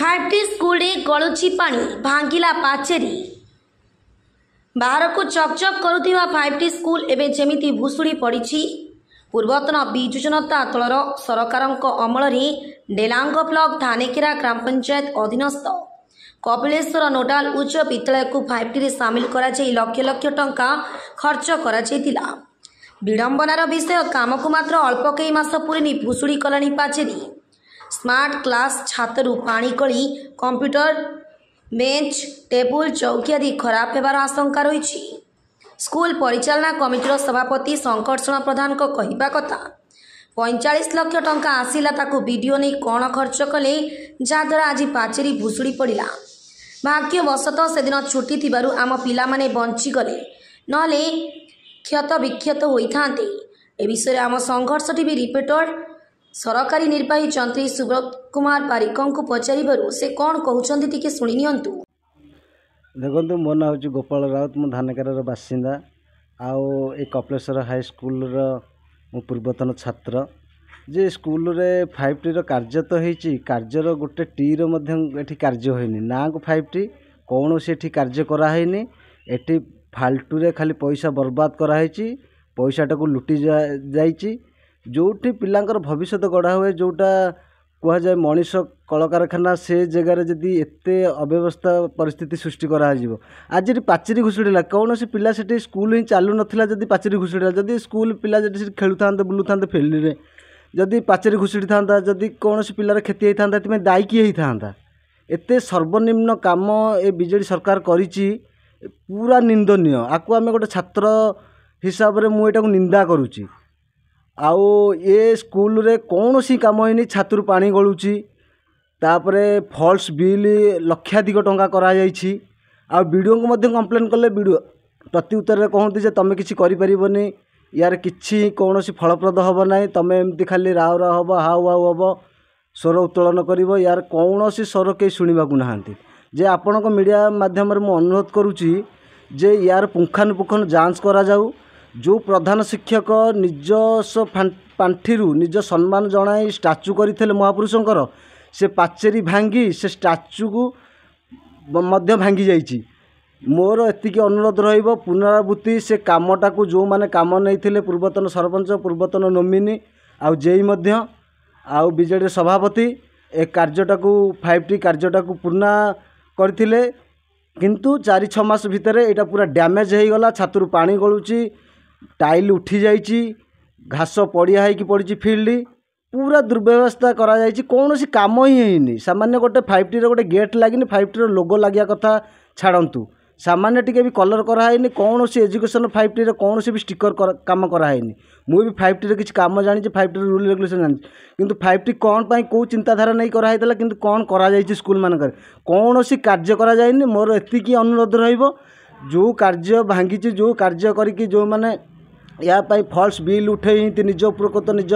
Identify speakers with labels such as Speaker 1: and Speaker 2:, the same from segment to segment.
Speaker 1: Five school गलुची पानी भांगिला पाचेरी बाहर को चकचक करुवा 5टी स्कूल एवं जमी भुशुड़ी पड़ी। पूर्वतन विजु जनता दलर सरकार अमल डेलांग ब्लॉक धानेकेरा ग्राम पंचायत अधीनस्थ कपिलेश्वर नोडाल उच्च विद्यालय को 5टी सामिल कर लक्ष लक्ष टंका खर्च कर विडंबनार विषय काम को मात्र अल्प कई मास पूरी भुशुड़ी कलानी पाचेरी। स्मार्ट क्लास छातरू पानी गली कंप्यूटर बेंच टेबुल चौकी आदि खराब होबार आशंका रही। स्कूल परिचालना कमिटीर सभापति संकर्षण प्रधान को कहवा कथा 45 लाख टंका आसिला ताकू वीडियो नहीं कौन खर्च कले जहाद्वारा आज पाचेरी भुशुड़ी पड़ा। भाग्यवशतः से दिन छुट्टी थिबारु आम पिला माने बंची गले नले क्षत विक्षत होइथांते। ए विषय आम संघर्ष टीवी रिपोर्टर सरकारी निर्वाही चंत्री सुब्रत कुमार पारिकों को पचारू से कौन कहते टिके शुणी नियंतु।
Speaker 2: देखो मो ना हूँ गोपाल राउत मु धानेकेरार बासिंदा आउ ए कपिलेश्वर हाई स्कूल मु पूर्वतन छात्र जे स्कूल रे 5टी कार्य तो होती कार्यर गोटे टी रे कार्य होनी ना को 5टी कौन से कार्य करानी एटी फाल्तु रे खाली पैसा बर्बाद कराई पैसाटा को लुटी जाइए जोटी पिलांकर भविष्य गढ़ा हुए जोटा कह जाए मनीष कलकारखाना से जगार जदि एते अव्यवस्था परिस्थिति सृष्टि करा आज पाचेरी घुषुड़ा कौन से पिला से स्कूल ही चालू नाला जदि पाचेरी घुषुड़ा जदि स्कूल पिला खेलु था बुलू था फील्ड रे जदि पाचेरी घुषुड़ी था जदि कौन से पिलार क्षति होता है दायी किए होता एते सर्वनिम्न काम ए बीजेडी सरकार करिछि पूरा निंदनीय। आपको आम गोटे छात्र हिसाब से मुझे निंदा करुच्ची आउ ये स्कूल रे कौन सी काम होनी छात्र पानी गलुची तापरे फॉल्स बिल लक्षाधिक टंका करा जाइछि आ वीडियो को मध्य कंप्लेन कले वीडियो प्रति उत्तर रे कहते जे तमे किछि करि परिबनी यार किछि कौन सी फलप्रद हब ना तमे एमती खाली Rao Rao hub how how hub स्वर उत्तोलन करिवो यार कौन सी स्वर के सुनिबा को नाहांती जे आपनक मीडिया माध्यम रे मु अनुरोध करुछि जे यार पुंखानुपुंख जांच करा जाऊ जो प्रधान शिक्षक निजस्व पांठि निज सम्मान जनाई स्टाच्यू करते महापुरुषंकर से पाचेरी भांगी से स्टाच्यू को मध्य भांगी जाइए। मोर एतिकी अनुरोध रहिबो पुनरावृत्ति से कामटा को जो माने काम नहीं पूर्वतन सरपंच पूर्वतन नोमिनी आउ जेई मध्य आउ बीजेडी सभापति ए कार्यटा को 5टी कार्यटा को पूर्ण करथिले किंतु 4-6 मास भितर एटा पूरा डैमेज हो गला छात्र पानी गलुची टाइल उठी जाइए घास पड़िया है कि पड़ी फील्ड पूरा दुर्व्यवस्था करा जाइए कौन सी काम ही होनी सामान्य गोटे 5टी गोटे गेट लगी 5टी लोगो लगे कथा छाड़ू सामान्य टी भी कलर कराई कौन सी एजुकेशन 5टी कौन सी भी स्टिकर काम कराई मुझे भी 5टी किसी काम जानी 5टी रूल रेगुलेशन जानी किंतु 5टी कौन पाई कौ चिंताधारा नहीं कराई किंतु कौन करा जाइए स्कूल मानक कौन सी कार्य कराई मोर एतिकी अनुरोध रहिबो जो कार्य भांगी जो कार्य करी जो माने या पाई फॉल्स बिल उठे निज उपकृत निज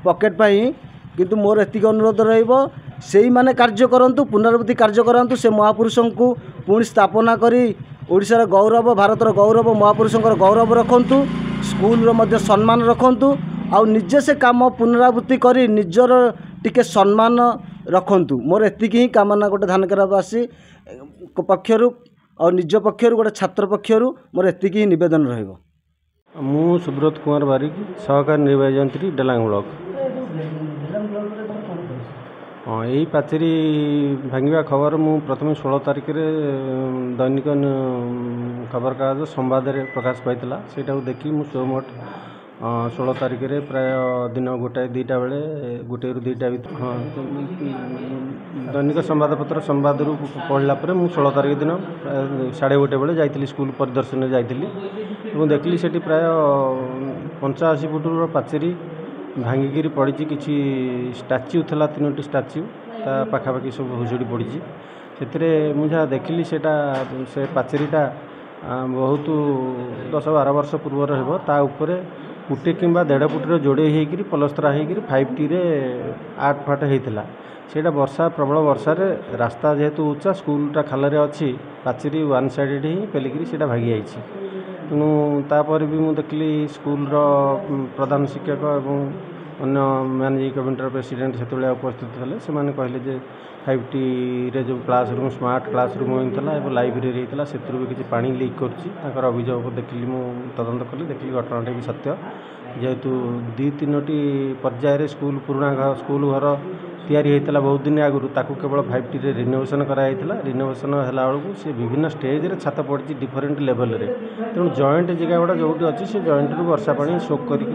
Speaker 2: पॉकेट पाई किंतु मोर एतिक अनुरोध रहिबो सेही माने कार्य करंतु पुनरावृत्ति कार्य करंतु से महापुरुषों को पुणी स्थापना करी ओडिशार गौरव भारतर गौरव महापुरुषों गौरव रखंतु स्कूल रो मध्य सम्मान रखंतु आउ निजे से काम पुनरावृत्ति करी निजर टिके सम्मान रखंतु मोर एतिक ही कामना गोटे धानेकेरावासी पक्षरु और निज पक्षर गोटे छात्र पक्षर मोर एतिक ही निवेदन रहिबो।
Speaker 3: मु सुब्रत कुमार बारिक सहकारी निर्वाही यंत्री डेलांग ब्लॉक। हाँ यही पाचेरी भांगा खबर मु प्रथम 16 तारिख रे दैनिक खबर कागज संवाद प्रकाश पाइला से देखी मु सोमठ 16 तारिख रे प्राय दिन 1-2 बेले 1 ରୁ 2 भितर हाँ दैनिक संवादपत्र संवाद पढ़ला मु 16 तारिख दिन 1:30 बेले जाइली स्कूल परिदर्शन जाइली देखली से प्राय 85 फुटर पाचेरी भांगिकी पड़ी किसी स्टाच्यू था 3टी स्टाच्यू ता पाखापाखि सब भुजुड़ी पड़ी से मुझे देखली से पाचेरीटा बहुत 10-12 वर्ष पूर्व रहा फुटे कि 1.5 फुटर जोड़े होकर पलस्तरा होकर 5टी आर्ट फाट होता सेटा वर्षा प्रबल वर्षा रे रास्ता जेहेतु उच्चा स्कूलटा खाल अच्छी पाचेरी 1 साइडेड ही पेलिकी से भांगी जाइए तेणु तापर भी मुझे देखली स्कूल प्रधान शिक्षक और अन्य मैनेजिंग कमिटीर प्रेसिडेंट से उपस्थित थे से कहले जे 5T रे जो क्लासरूम स्मार्ट क्लासरूम होता है लाइब्रेरी होता से भी किसी पानी लीक कर अभियोग देखिली मु तदंत कली देखिली घटनाटी भी सत्य जेहेतु 2-3टी पर्यायर स्कूल पुराणा स्कूल घर तैयारी होता बहुत दिन आगु ताकू केवल 5T रे रिनोवेशन कराइला रिनोवेशन होला बेलू सी विभिन्न स्टेज रे छात पड़ी डिफरेन्ट लेवल रे तेणु जॉइंट जगह गुड़ा जो अच्छी से जॉइंट रू वर्षा पानी सोक करी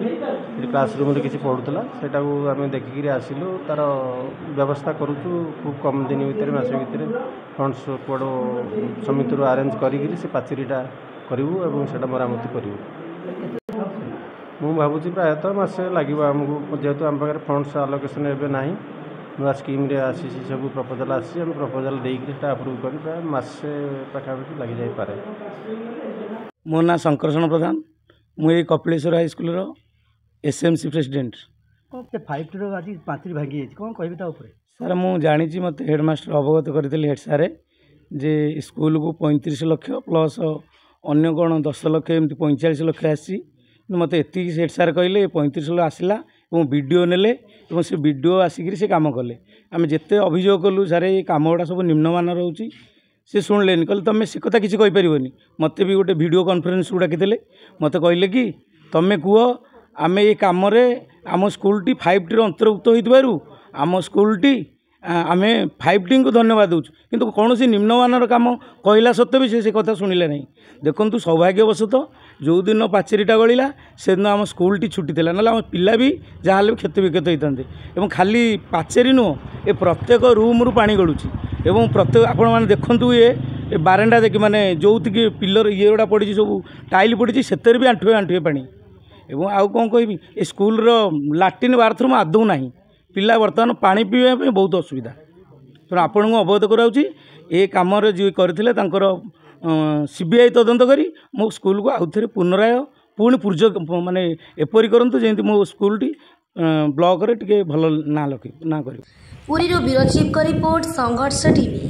Speaker 3: क्लासरूम रे किसी पढ़ुला सेटा आम देखिक आसिलु तार व्यवस्था करुचु खूब कम दिन भितर मास भितर फंड्स कोड समिति अरेंज करी से पाचेरीटा करूँ और से मरामती करूँ मुझे प्रायतः मसे लगे आमको जेहेतु आम पाखे फंड्स आलोकेशन एवं ना नुआ स्कीम आसी सब प्रपोजाल आसी आम प्रपोजाल देकर अप्रूव कर प्राय मसे पाखापाखि लग जापे।
Speaker 4: मो ना शंकरषण प्रधान मुझे Kapileshwar high school SMC president.
Speaker 5: 5T आज पाचेरी भांगी कौन कह
Speaker 4: सर मु जानी मत हेडमास्टर अवगत करते हेड सारे जे स्कूल को 35 लाख प्लस अन्य कौन 10 लाख एमती 45 लाख आसी मत एति हेड सार कहले 35 लाख आसला और वीडियो नेले और से वीडियो आसिक से कम कले आम जिते अभियोग कलु सारे ये कम गुड़ा सब निम्नमान रोचे से शुणिले कहले तुम से कथा किसी कहींपर मत भी गोटे वीडियो कॉन्फ्रेंस को डाकिले मत कहले कि तुम्हें कह आम ये कम आम स्कूल 5T अंतर्भुक्त हो आम स्कूल आम 5T को धन्यवाद दूँ किंतु कौन सी निम्नमान काम कहला सत्वे भी से कथा शुणिले ना देखु सौभाग्यवशतः जो दिन पाचेरीटा गला से दिन आम स्कूल छुट्टी थी ना आम पिला भी जहाँ भी क्षत विक्षत होते और खाली पाचेरी नुह ए प्रत्येक रूम रू पानी गलुची और प्रत्येक आपण मैंने देखु ये बारेंडा देखिए माने जो पिलर ये गुड़ा पड़ी सब टाइल पड़ी से भी आंठुए आंठुए पानी एवं आउ कौन कहि ए स्कूल लाट्रिन बाथरूम आदौ ना पिला बर्तमान पानी पीवा बहुत असुविधा तेणु आपन को अवगत कराऊँगी ए कम जी करते CBI तदंत करी मो स्कूल को आउ थे पुनराय पुणी पूर्ज माने एपरी करंतु जेंति मो स्कूल टी ब्लॉक रे टिके भल ना कर।
Speaker 1: पुरी रो ब्यूरो चीफ का रिपोर्ट संघर्ष टीवी।